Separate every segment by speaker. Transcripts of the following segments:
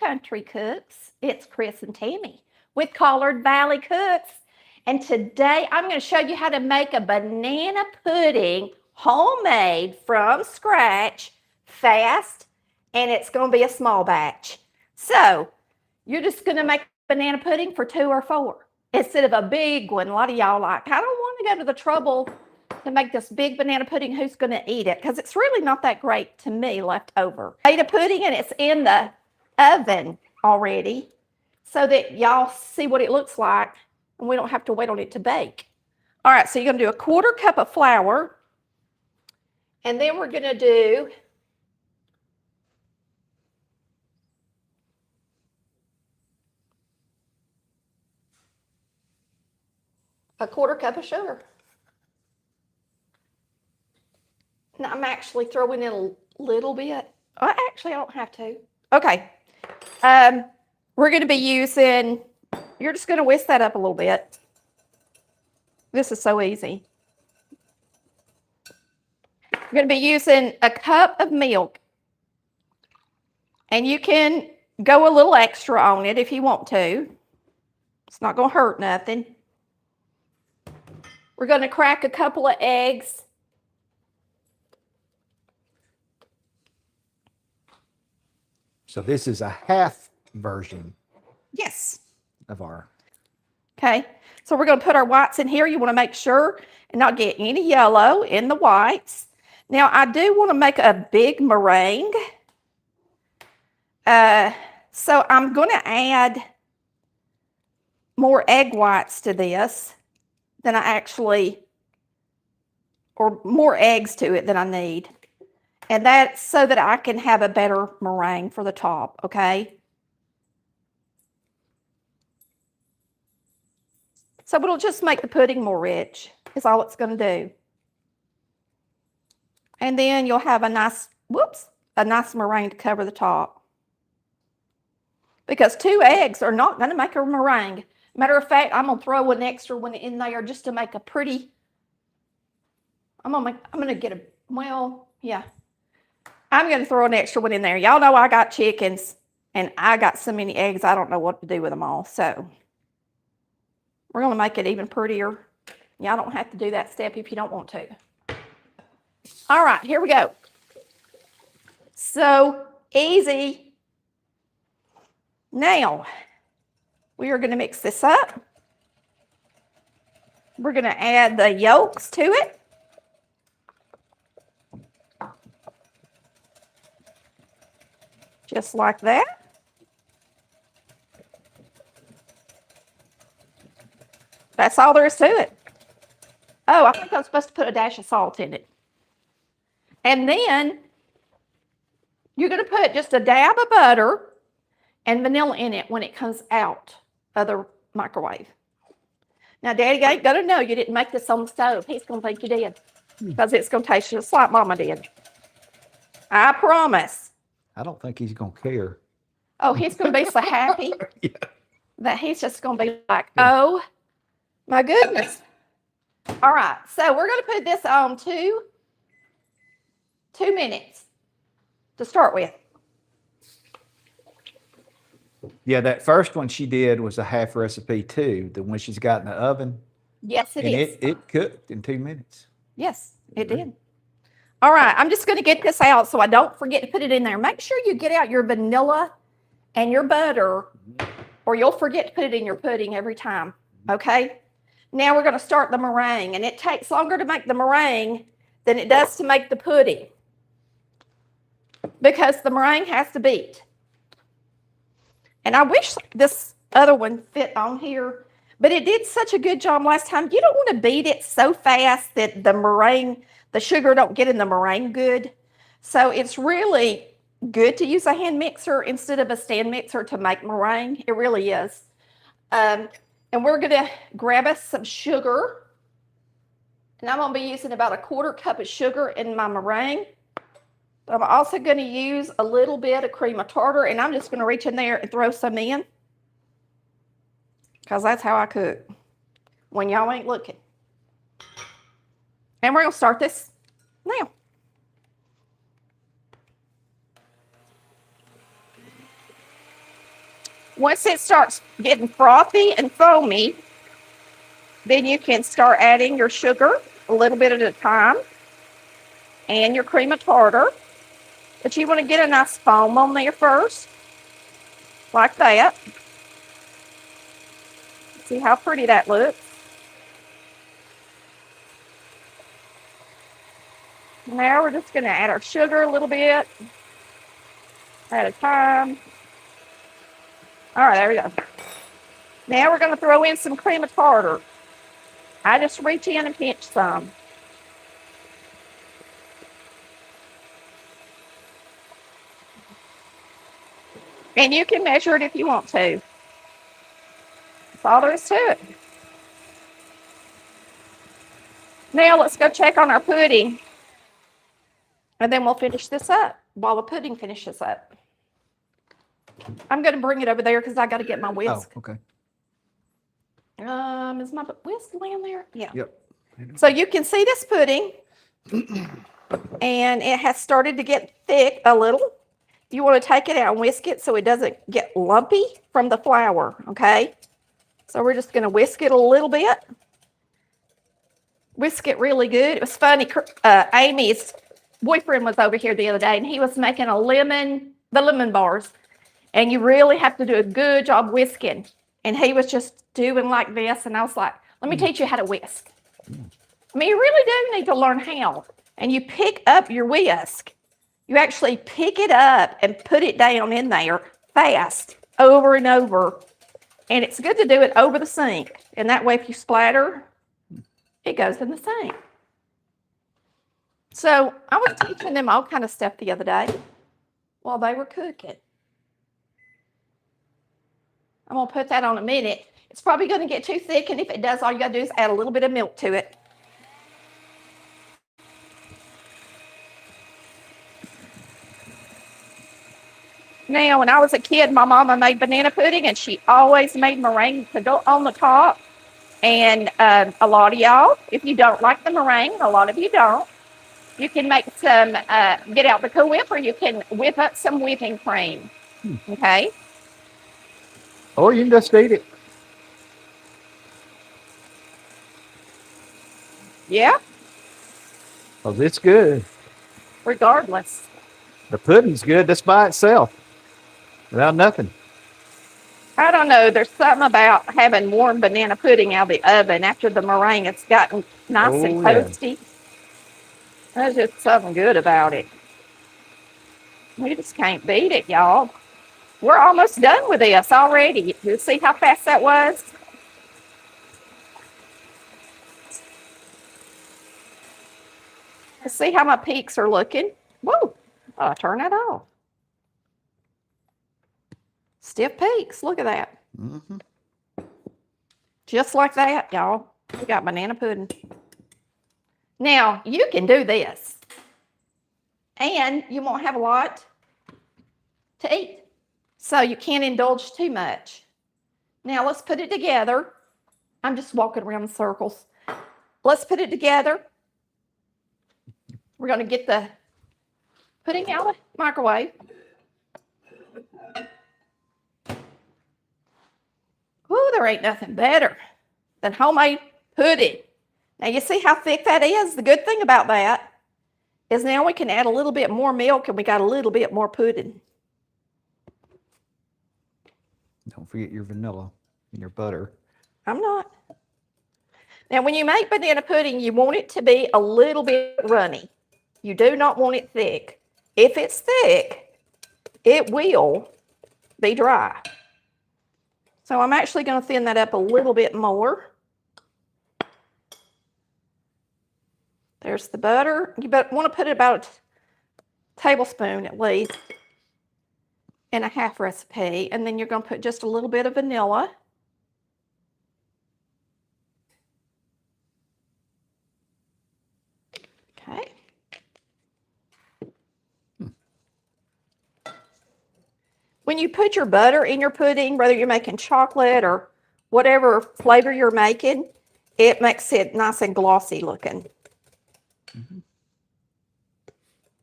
Speaker 1: country cooks. It's Chris and Tammy with Collard Valley Cooks. And today I'm going to show you how to make a banana pudding homemade from scratch, fast, and it's going to be a small batch. So you're just going to make banana pudding for 2 or 4 instead of a big one. A lot of y'all like, I don't want to go to the trouble to make this big banana pudding. Who's going to eat it? Because it's really not that great to me left over. I made a pudding and it's in the oven already so that y'all see what it looks like and we don't have to wait on it to bake. All right, so you're going to do a 1/4 cup of flour, and then we're going to do a 1/4 cup of sugar. Now I'm actually throwing in a little bit. Actually, I don't have to. Okay. We're going to be using, you're just going to whisk that up a little bit. This is so easy. We're going to be using a cup of milk. And you can go a little extra on it if you want to. It's not going to hurt nothing. We're going to crack a couple of eggs.
Speaker 2: So this is a half version.
Speaker 1: Yes.
Speaker 2: Of our.
Speaker 1: Okay. So we're going to put our whites in here. You want to make sure and not get any yellow in the whites. Now I do want to make a big meringue. So I'm going to add more egg whites to this than I actually, or more eggs to it than I need. And that's so that I can have a better meringue for the top, okay? So it'll just make the pudding more rich, is all it's going to do. And then you'll have a nice, a nice meringue to cover the top. Because 2 eggs are not going to make a meringue. Matter of fact, I'm going to throw an extra one in there just to make a pretty, I'm going to get a, well, yeah. I'm going to throw an extra one in there. Y'all know I got chickens and I got so many eggs, I don't know what to do with them all. So we're going to make it even prettier. Y'all don't have to do that step if you don't want to. All right, here we go. So easy. Now, we are going to mix this up. We're going to add the yolks to it. Just like that. That's all there is to it. Oh, I think I'm supposed to put a dash of salt in it. And then you're going to put just a dab of butter and vanilla in it when it comes out of the microwave. Now, Daddy ain't going to know you didn't make this on the stove. He's going to think you did because it's going to taste just like Mama did. I promise.
Speaker 2: I don't think he's going to care.
Speaker 1: Oh, he's going to be so happy that he's just going to be like, oh, my goodness. All right, so we're going to put this on 2 minutes to start with.
Speaker 2: Yeah, that first one she did was a half recipe too. The one she's got in the oven.
Speaker 1: Yes, it is.
Speaker 2: It cooked in 2 minutes.
Speaker 1: Yes, it did. All right, I'm just going to get this out so I don't forget to put it in there. Make sure you get out your vanilla and your butter or you'll forget to put it in your pudding every time, okay? Now we're going to start the meringue, and it takes longer to make the meringue than it does to make the pudding because the meringue has to beat. And I wish this other one fit on here, but it did such a good job last time. You don't want to beat it so fast that the meringue, the sugar don't get in the meringue good. So it's really good to use a hand mixer instead of a stand mixer to make meringue. It really is. And we're going to grab us some sugar. And I'm going to be using about a 1/4 cup of sugar in my meringue. I'm also going to use a little bit of cream of tartar, and I'm just going to reach in there and throw some in because that's how I cook when y'all ain't looking. And we're going to start this now. Once it starts getting frothy and foamy, then you can start adding your sugar a little bit at a time and your cream of tartar. But you want to get a nice foam on there first, like that. See how pretty that looks? Now we're just going to add our sugar a little bit at a time. All right, there we go. Now we're going to throw in some cream of tartar. I just reach in and pinch some. And you can measure it if you want to. That's all there is to it. Now let's go check on our pudding. And then we'll finish this up while the pudding finishes up. I'm going to bring it over there because I got to get my whisk.
Speaker 2: Oh, okay.
Speaker 1: Is my whisk laying there? Yeah.
Speaker 2: Yep.
Speaker 1: So you can see this pudding, and it has started to get thick a little. You want to take it out and whisk it so it doesn't get lumpy from the flour, okay? So we're just going to whisk it a little bit. Whisk it really good. It was funny. Amy's boyfriend was over here the other day, and he was making the lemon bars. And you really have to do a good job whisking. And he was just doing like this. And I was like, let me teach you how to whisk. I mean, you really do need to learn how. And you pick up your whisk. You actually pick it up and put it down in there fast, over and over. And it's good to do it over the sink. And that way, if you splatter, it goes in the sink. So I was teaching them all kind of stuff the other day while they were cooking. I'm going to put that on a minute. It's probably going to get too thick, and if it does, all you got to do is add a little bit of milk to it. Now, when I was a kid, my mama made banana pudding, and she always made meringue to go on the top. And a lot of y'all, if you don't like the meringue, a lot of you don't, you can make some, get out the Cool Whip, or you can whip up some whipping cream. Okay?
Speaker 2: Or you can just eat it.
Speaker 1: Yeah,
Speaker 2: Because it's good.
Speaker 1: regardless.
Speaker 2: The pudding's good just by itself. Without nothing.
Speaker 1: I don't know. There's something about having warm banana pudding out of the oven after the meringue. It's gotten nice and toasty. There's just something good about it. We just can't beat it, y'all. We're almost done with this already. You see how fast that was? Let's see how my peaks are looking. Whoa, I'll turn that off. Stiff peaks, look at that.
Speaker 2: Mm-hmm.
Speaker 1: Just like that, y'all. We got banana pudding. Now, you can do this. And you won't have a lot to eat. So you can't indulge too much. Now, let's put it together. I'm just walking around in circles. Let's put it together. We're going to get the pudding out of the microwave. Ooh, there ain't nothing better than homemade pudding. Now, you see how thick that is? The good thing about that is now we can add a little bit more milk, and we got a little bit more pudding.
Speaker 2: Don't forget your vanilla and your butter.
Speaker 1: I'm not. Now, when you make banana pudding, you want it to be a little bit runny. You do not want it thick. If it's thick, it will be dry. So I'm actually going to thin that up a little bit more. There's the butter. You want to put it about a tablespoon at least in a half recipe. And then you're going to put just a little bit of vanilla. Okay. When you put your butter in your pudding, whether you're making chocolate or whatever flavor you're making, it makes it nice and glossy looking. Mm-hmm.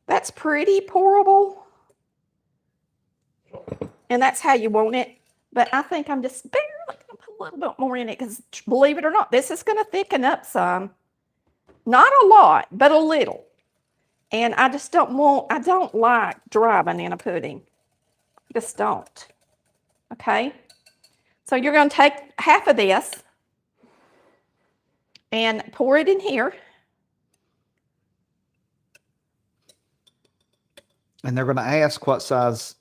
Speaker 1: That's pretty pourable. And that's how you want it. But I think I'm just barely going to put a little bit more in it because, believe it or not, this is going to thicken up some. Not a lot, but a little. And I just I don't like dry banana pudding. Just don't. Okay? So you're going to take half of this and pour it in here.
Speaker 2: And they're going to ask what size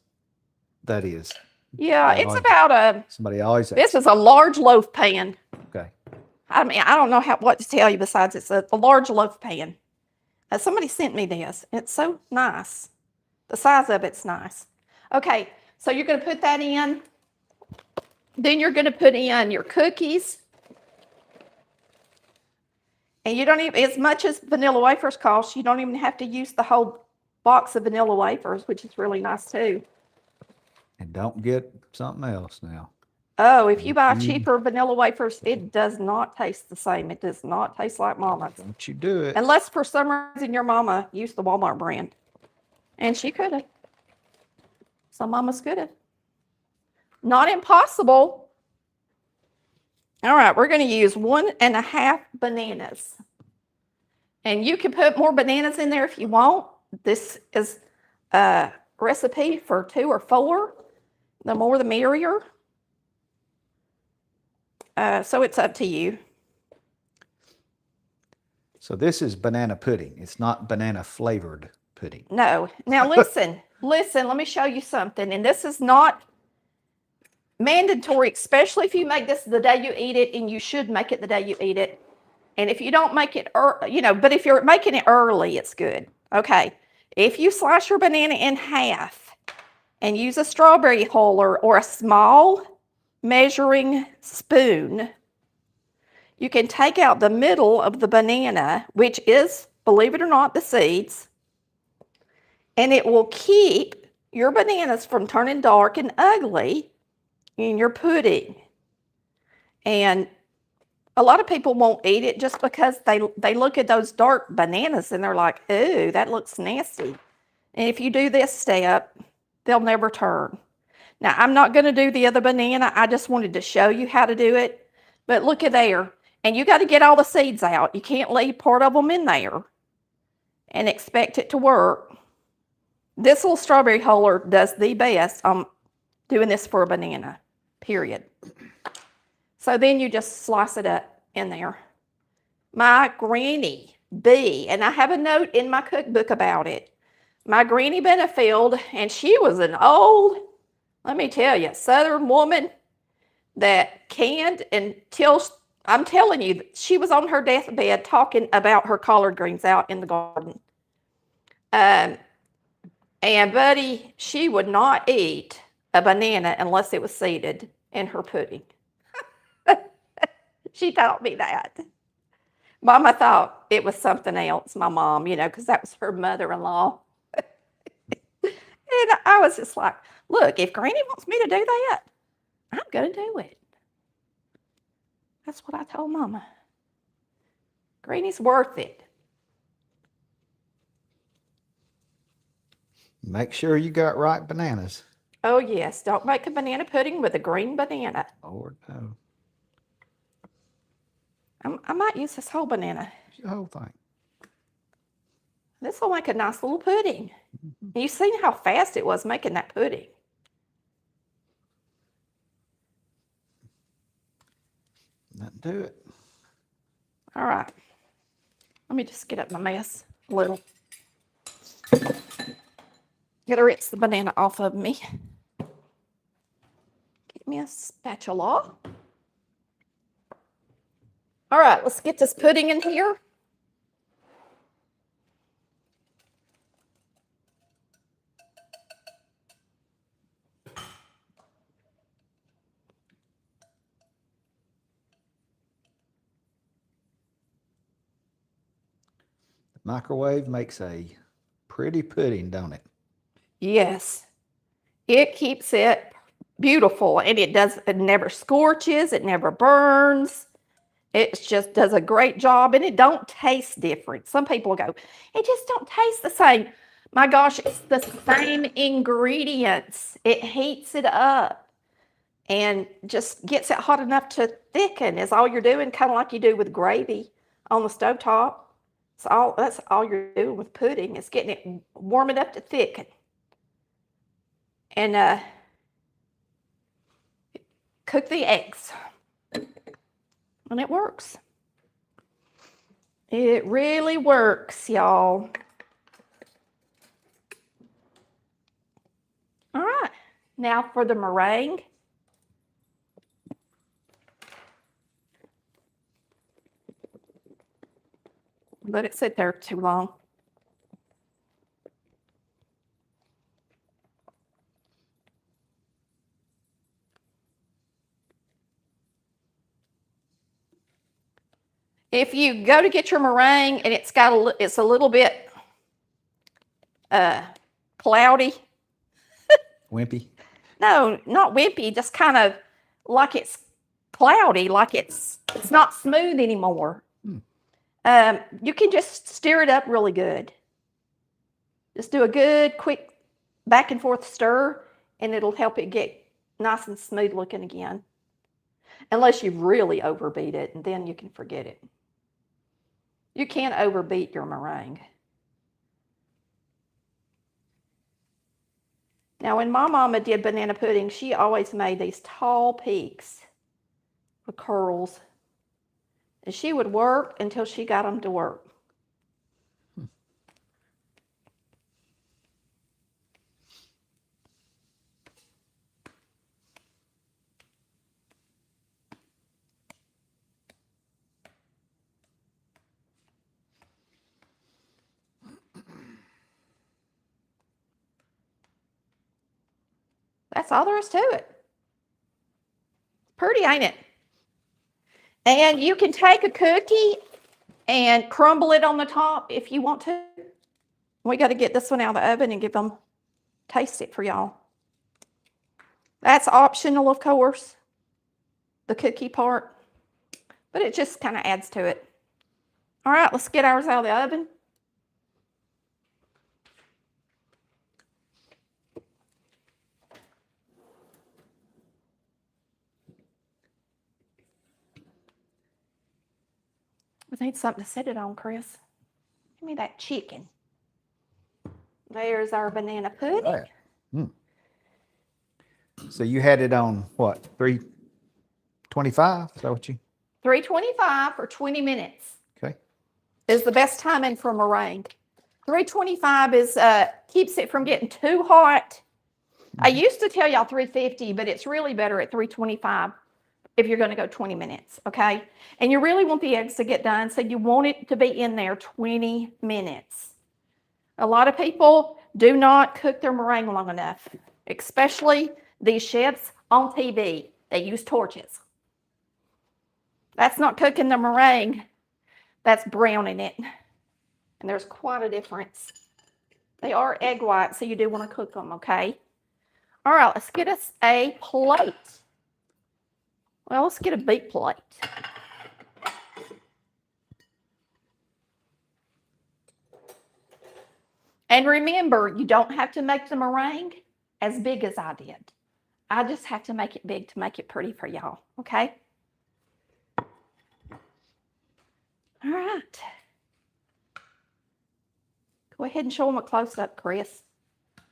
Speaker 2: that is.
Speaker 1: Yeah, it's about
Speaker 2: somebody always asks.
Speaker 1: This is a large loaf pan.
Speaker 2: Okay.
Speaker 1: I mean, I don't know what to tell you besides it's a large loaf pan. Somebody sent me this. It's so nice. The size of it's nice. Okay, so you're going to put that in. Then you're going to put in your cookies. And you don't even, as much as vanilla wafers cost, you don't even have to use the whole box of vanilla wafers, which is really nice too.
Speaker 2: And don't get something else now.
Speaker 1: Oh, if you buy cheaper vanilla wafers, it does not taste the same. It does not taste like Mama's.
Speaker 2: Don't you do it.
Speaker 1: Unless for some reason your mama used the Walmart brand. And she could have. Some mamas could have. Not impossible. All right, we're going to use 1.5 bananas. And you can put more bananas in there if you want. This is a recipe for 2 or 4. The more the merrier. So it's up to you.
Speaker 2: So this is banana pudding. It's not banana flavored pudding.
Speaker 1: No. Now listen, let me show you something. And this is not mandatory, especially if you make this the day you eat it, and you should make it the day you eat it. And if you don't make it, but if you're making it early, it's good. Okay. If you slice your banana in half and use a strawberry huller or a small measuring spoon, you can take out the middle of the banana, which is, believe it or not, the seeds, and it will keep your bananas from turning dark and ugly in your pudding. And a lot of people won't eat it just because they look at those dark bananas and they're like, ooh, that looks nasty. And if you do this step, they'll never turn. Now, I'm not going to do the other banana. I just wanted to show you how to do it. But look at there. And you got to get all the seeds out. You can't leave part of them in there and expect it to work. This little strawberry huller does the best. I'm doing this for a banana, period. So then you just slice it up in there. My granny, B, and I have a note in my cookbook about it. My granny Benefield, and she was an old, let me tell you, Southern woman that canned until, I'm telling you, she was on her deathbed talking about her collard greens out in the garden. And buddy, she would not eat a banana unless it was seeded in her pudding. She taught me that. Mama thought it was something else, my mom, because that was her mother-in-law. And I was just like, look, if Granny wants me to do that, I'm going to do it. That's what I told Mama. Granny's worth it.
Speaker 2: Make sure you got ripe bananas.
Speaker 1: Oh, yes. Don't make a banana pudding with a green banana.
Speaker 2: Lord, no.
Speaker 1: I might use this whole banana.
Speaker 2: The whole thing.
Speaker 1: This will make a nice little pudding. Mm-hmm. You seen how fast it was making that pudding.
Speaker 2: That do it.
Speaker 1: All right. Let me just get up my mess a little. Gotta rinse the banana off of me. Get me a spatula. All right, let's get this pudding in here.
Speaker 2: The microwave makes a pretty pudding, don't it?
Speaker 1: Yes. It keeps it beautiful, and it never scorches, it never burns. It just does a great job, and it don't taste different. Some people go, it just don't taste the same. My gosh, it's the same ingredients. It heats it up. and just gets it hot enough to thicken is all you're doing, kind of like you do with gravy on the stovetop. That's all you're doing with pudding is getting it warm enough to thicken. And cook the eggs. And it works. It really works, y'all. All right, now for the meringue. Let it sit there too long. If you go to get your meringue and it's a little bit cloudy.
Speaker 2: Wimpy.
Speaker 1: No, not wimpy, just kind of like it's cloudy, like it's not smooth anymore. You can just stir it up really good. Just do a good, quick back and forth stir, and it'll help it get nice and smooth looking again. Unless you really overbeat it, and then you can forget it. You can't overbeat your meringue. Now, when my mama did banana pudding, she always made these tall peaks with curls. And she would work until she got them to work. That's all there is to it. Pretty, ain't it? And you can take a cookie and crumble it on the top if you want to. We got to get this one out of the oven and give them, taste it for y'all. That's optional, of course, the cookie part, but it just kind of adds to it. All right, let's get ours out of the oven. We need something to set it on, Chris. Give me that chicken. There's our banana pudding.
Speaker 2: Right. So you had it on what, 325? Is that what you?
Speaker 1: 325 for 20 minutes.
Speaker 2: Okay.
Speaker 1: Is the best timing for meringue. 325 is keeps it from getting too hot. I used to tell y'all 350, but it's really better at 325 if you're going to go 20 minutes, okay? And you really want the eggs to get done, so you want it to be in there 20 minutes. A lot of people do not cook their meringue long enough, especially these chefs on TV. They use torches. That's not cooking the meringue. That's browning it. And there's quite a difference. They are egg whites, so you do want to cook them, okay? All right, let's get us a plate. Well, let's get a big plate. And remember, you don't have to make the meringue as big as I did. I just have to make it big to make it pretty for y'all, okay? All right. Go ahead and show them a close-up, Chris.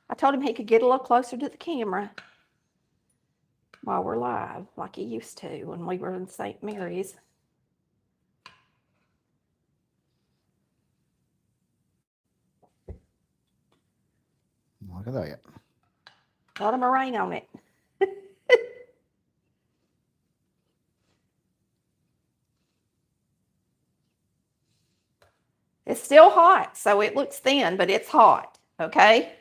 Speaker 1: I told him he could get a little closer to the camera while we're live, like he used to when we were in St. Mary's.
Speaker 2: Look at that.
Speaker 1: A lot of meringue on it. It's still hot, so it looks thin, but it's hot, okay?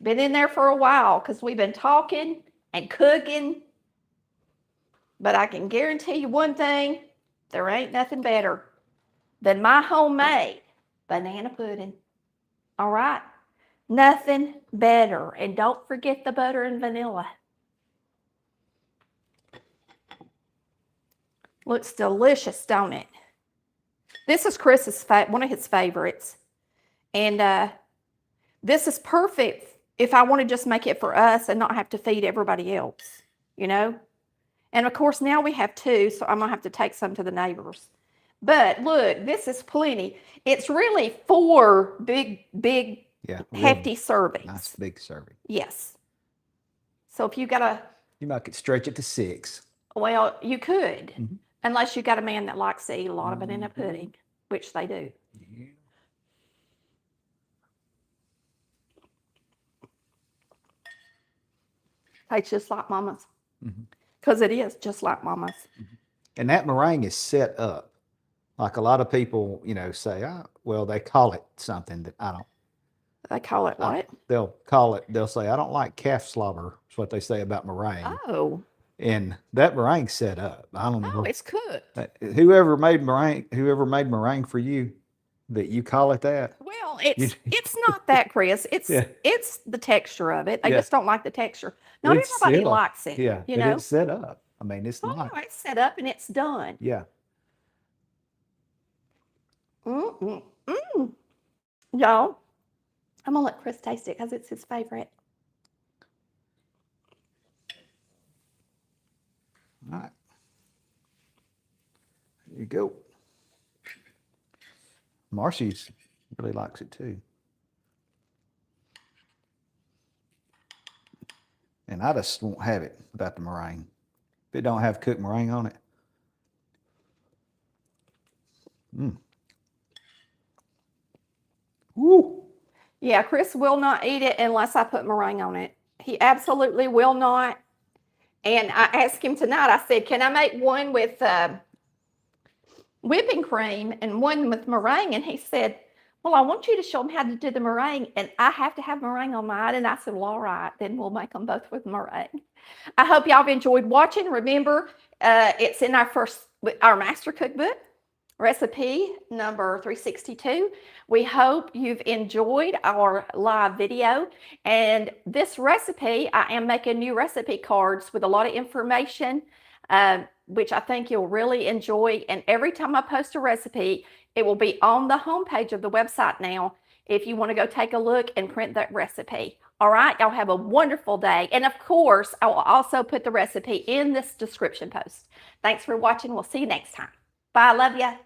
Speaker 1: Been in there for a while because we've been talking and cooking. But I can guarantee you one thing, there ain't nothing better than my homemade banana pudding. All right? Nothing better. And don't forget the butter and vanilla. Looks delicious, don't it? This is Chris's one of his favorites. And this is perfect if I want to just make it for us and not have to feed everybody else. you know. And of course, now we have 2, so I'm gonna have to take some to the neighbors. But look, this is plenty. It's really 4 big,
Speaker 2: Yeah,
Speaker 1: hefty servings.
Speaker 2: nice big serving.
Speaker 1: Yes. So if you got a,
Speaker 2: You might could stretch it to 6.
Speaker 1: well, you could,
Speaker 2: Mhm.
Speaker 1: unless you got a man that likes to eat a lot of banana pudding, which they do.
Speaker 2: Yeah.
Speaker 1: Tastes just like mama's.
Speaker 2: Mhm.
Speaker 1: Because it is just like mama's.
Speaker 2: And that meringue is set up. Like a lot of people, say, well, they call it something that I don't.
Speaker 1: They call it what?
Speaker 2: They'll say, I don't like calf slobber. Is what they say about meringue.
Speaker 1: Oh.
Speaker 2: And that meringue's set up. I don't know.
Speaker 1: Oh, it's cooked.
Speaker 2: Whoever made meringue for you, that you call it that.
Speaker 1: Well, it's not that, Chris. It's
Speaker 2: Yeah.
Speaker 1: it's the texture of it. They
Speaker 2: Yeah.
Speaker 1: just don't like the texture. Not
Speaker 2: It's
Speaker 1: everybody
Speaker 2: still-
Speaker 1: likes it.
Speaker 2: Yeah,
Speaker 1: You
Speaker 2: but
Speaker 1: know.
Speaker 2: it's set up. I mean, it's
Speaker 1: Oh,
Speaker 2: not.
Speaker 1: no, it's set up and it's done.
Speaker 2: Yeah.
Speaker 1: Mm-mm. Mm. Y'all, I'm gonna let Chris taste it because it's his favorite.
Speaker 2: All right. There you go. Marcy's really likes it too. And I just won't have it without the meringue. If it don't have cooked meringue on it. Woo!
Speaker 1: Yeah, Chris will not eat it unless I put meringue on it. He absolutely will not. And I asked him tonight, I said, can I make one with whipping cream and one with meringue? And he said, well, I want you to show him how to do the meringue, and I have to have meringue on mine. And I said, well, all right, then we'll make them both with meringue. I hope y'all have enjoyed watching. Remember, it's in our Master Cookbook, recipe number 362. We hope you've enjoyed our live video. And this recipe, I am making new recipe cards with a lot of information, which I think you'll really enjoy. And every time I post a recipe, it will be on the homepage of the website now if you want to go take a look and print that recipe. All right, y'all have a wonderful day. And of course, I will also put the recipe in this description post. Thanks for watching. We'll see you next time. Bye. Love ya.